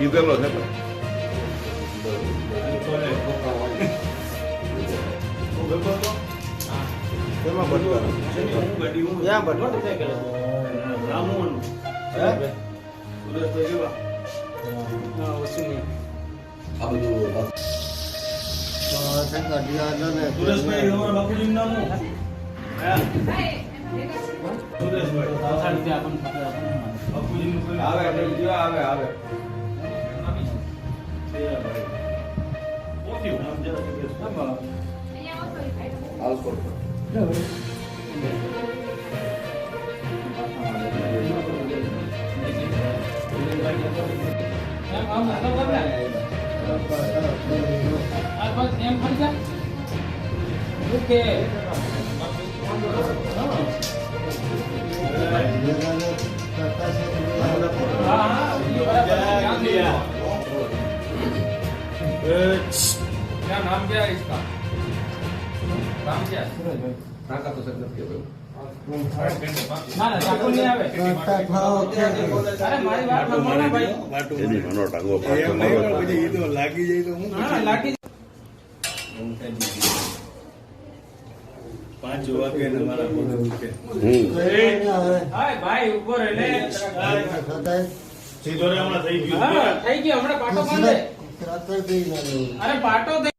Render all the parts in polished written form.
કીધેલો છે કેમાં બટવાનું ક્યાં બટવાનું રામોન સુરેશભાઈ કેવા આ બધું સુરેશભાઈ તમારા બાપુજીનું નામ શું? સુરેશભાઈ બાપુજીનું આવે આવે આવે क्या नाम क्या है इसका? नाम क्या है? કાકા તો સર નથી ના ના ચાકુ નહીં આવે. અરે મારી વાત સાંભળો ને ભાઈ. એની મનો ટાંગો લાગી જાય તો હું હા લાગી 5 વાગે ને મારા પોતે ઉઠે. હાય ભાઈ ઉભો રહે લે. સીધો રે હમણાં થઈ ગયું. હા થઈ ગયો હમણાં પાટો બાંધે. અરે પાટો દે.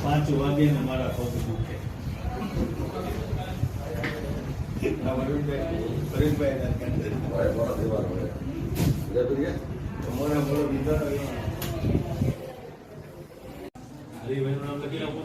5 વાગે ને મારા પોતે ઉઠે. હરિભાઈનું નામ લખી આપો.